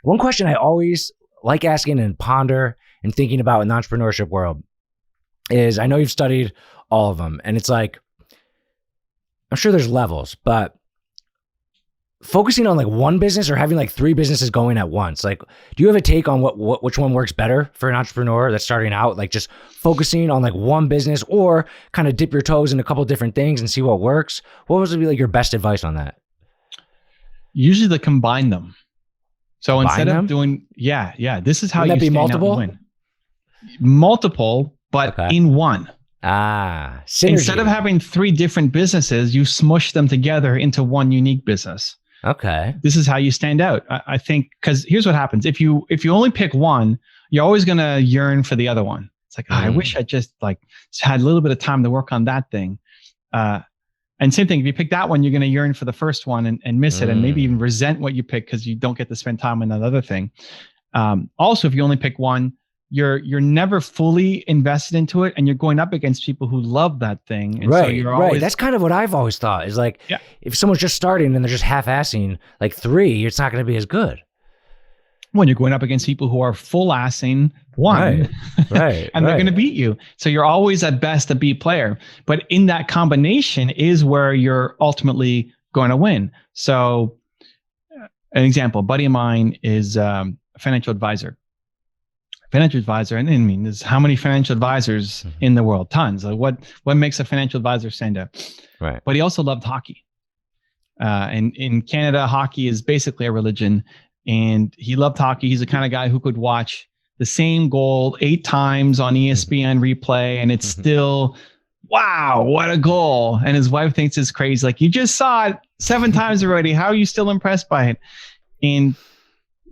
One question I always like asking and ponder and thinking about in the entrepreneurship world is, I know you've studied all of them, and it's like, I'm sure there's levels, but focusing on like one business or having like three businesses going at once, like, do you have a take on which one works better for an entrepreneur that's starting out? Like just focusing on like one business, or kind of dip your toes in a couple different things and see what works? What would be like your best advice on that? Usually they combine them. So Combine instead them? of doing, this is how Wouldn't you that be stand out and multiple? win. Multiple, but Okay. in one. Synergy. Instead of having three different businesses, you smush them together into one unique business. Okay. This is how you stand out. I think, because here's what happens. If you only pick one, you're always going to yearn for the other one. It's like, I wish I just like had a little bit of time to work on that thing. And same thing, if you pick that one, you're going to yearn for the first one and miss it, and maybe even resent what you pick because you don't get to spend time on that other thing. Also, if you only pick one, you're never fully invested into it, and you're going up against people who love that thing. And Right, so you're right. always, That's kind of what I've always thought, is like, if someone's just starting and they're just half-assing like three, it's not going to be as good. when you're going up against people who are full-assing one, Right. and they're going to beat you. So you're always at best a B player. But in that combination is where you're ultimately going to win. So an example, a buddy of mine is a financial advisor. And I mean, there's how many financial advisors in the world? Tons. Like what makes a financial advisor stand out? Right. But he also loved hockey. And in Canada, hockey is basically a religion. And he loved hockey. He's the kind of guy who could watch the same goal 8 times on ESPN replay, and it's still, wow, what a goal. And his wife thinks it's crazy. Like, you just saw it 7 times already. How are you still impressed by it? And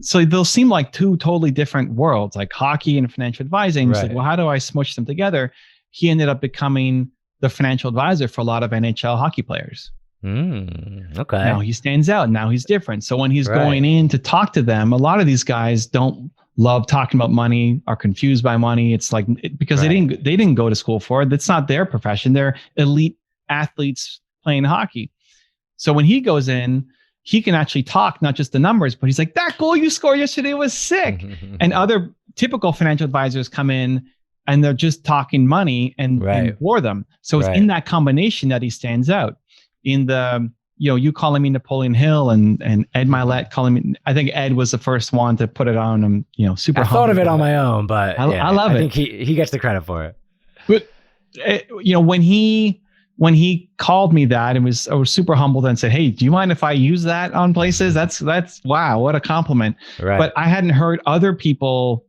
so they'll seem like two totally different worlds, like hockey and financial advising. He's like, well, how do I smush them together? He ended up becoming the financial advisor for a lot of NHL hockey players. Okay. Now he stands out. Now he's different. So when he's going in to talk to them, a lot of these guys don't love talking about money, are confused by money. It's like, because they didn't go to school for it. That's not their profession. They're elite athletes playing hockey. So when he goes in, he can actually talk, not just the numbers, but he's like, that goal you scored yesterday was sick. And other typical financial advisors come in and they're just talking money and bore them. So it's in that combination that he stands out. In the, you calling me Napoleon Hill and Ed Milet calling me, I think Ed was the first one to put it on him, super I thought of it on my own, but I love it. I think he gets the credit for it. But, when he called me that, I was super humbled and said, hey, do you mind if I use that on places? That's wow, what a compliment. Right. But I hadn't heard other people,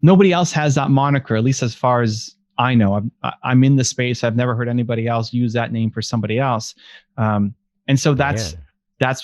nobody else has that moniker, at least as far as I know. I'm in the space. I've never heard anybody else use that name for somebody else. And so that's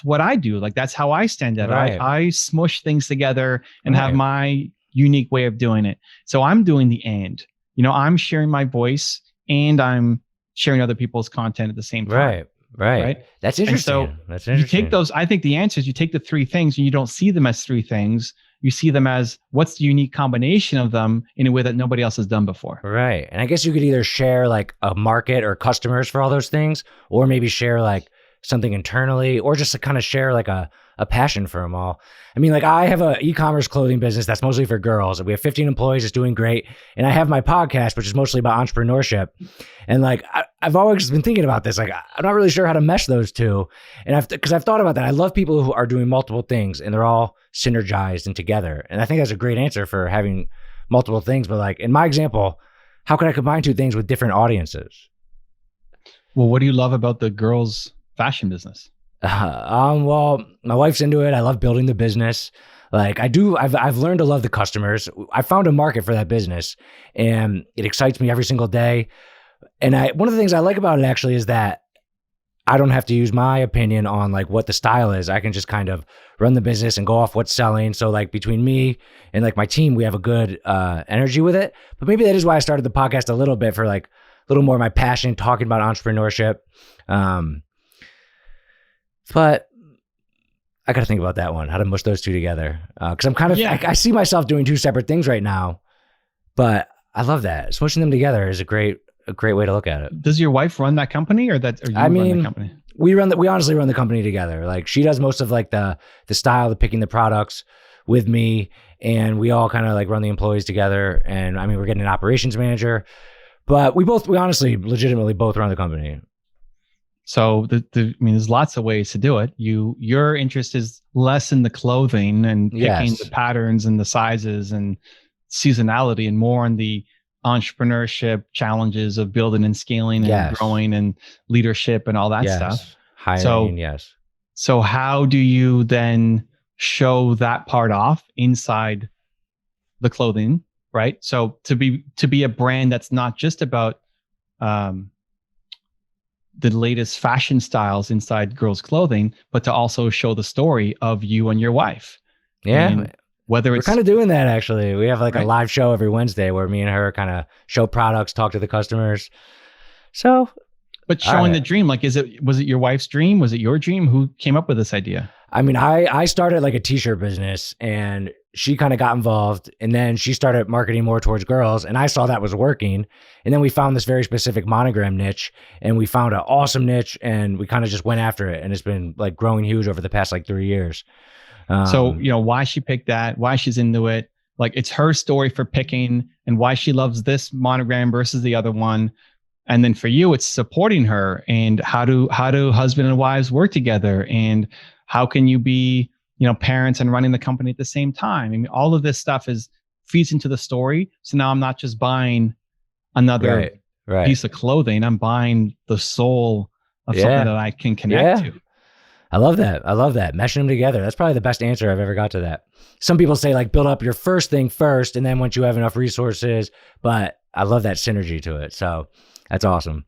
what I do. Like, that's how I stand out. Right. I smush things together and have my unique way of doing it. So I'm doing the and. I'm sharing my voice and I'm sharing other people's content at the same time. Right. That's interesting. And so you take those, I think the answer is you take the 3 things and you don't see them as 3 things. You see them as what's the unique combination of them in a way that nobody else has done before. Right. And I guess you could either share like a market or customers for all those things, or maybe share like something internally, or just to kind of share like a passion for them all. I mean, like, I have a e-commerce clothing business that's mostly for girls. We have 15 employees. It's doing great. And I have my podcast, which is mostly about entrepreneurship. And like, I've always been thinking about this. Like, I'm not really sure how to mesh those two. And because I've thought about that. I love people who are doing multiple things and they're all synergized and together. And I think that's a great answer for having multiple things. But like, in my example, how can I combine 2 things with different audiences? Well, what do you love about the girls' fashion business? Well, my wife's into it. I love building the business. Like, I've learned to love the customers. I found a market for that business and it excites me every single day. And one of the things I like about it actually is that I don't have to use my opinion on like what the style is. I can just kind of run the business and go off what's selling. So like between me and like my team, we have a good energy with it. But maybe that is why I started the podcast a little bit, for like a little more of my passion, talking about entrepreneurship. But I got to think about that one, how to mush those 2 together. Because I'm kind of, I see myself doing 2 separate things right now, but I love that. Smushing them together is a great way to look at it. Does your wife run that company, or you run the company? We honestly run the company together. Like, she does most of like the style, the picking the products. with me, and we all kind of like run the employees together. And I mean, we're getting an operations manager, but we honestly, legitimately both run the company. So I mean, there's lots of ways to do it. Your interest is less in the clothing and picking the patterns and the sizes and seasonality, and more on the entrepreneurship challenges of building and scaling and growing and leadership and all that stuff. Hiring, So how do you then show that part off inside the clothing, right? So to be a brand that's not just about the latest fashion styles inside girls' clothing, but to also show the story of you and your wife. Yeah. And whether we're kind of doing that, actually. We have like a live show every Wednesday where me and her kind of show products, talk to the customers. So, but showing the dream, like, was it your wife's dream? Was it your dream? Who came up with this idea? I mean, I started like a t-shirt business, and she kind of got involved, and then she started marketing more towards girls, and I saw that was working. And then we found this very specific monogram niche, and we found an awesome niche, and we kind of just went after it, and it's been like growing huge over the past like 3 years. So, why she picked that, why she's into it, like it's her story for picking, and why she loves this monogram versus the other one. And then for you, it's supporting her, and how do husband and wives work together, and how can you be, parents and running the company at the same time? I mean, all of this stuff feeds into the story. So now I'm not just buying another piece of clothing. I'm buying the soul of something that I can connect to. I love that. Meshing them together. That's probably the best answer I've ever got to that. Some people say like build up your first thing first, and then once you have enough resources, but I love that synergy to it. So that's awesome.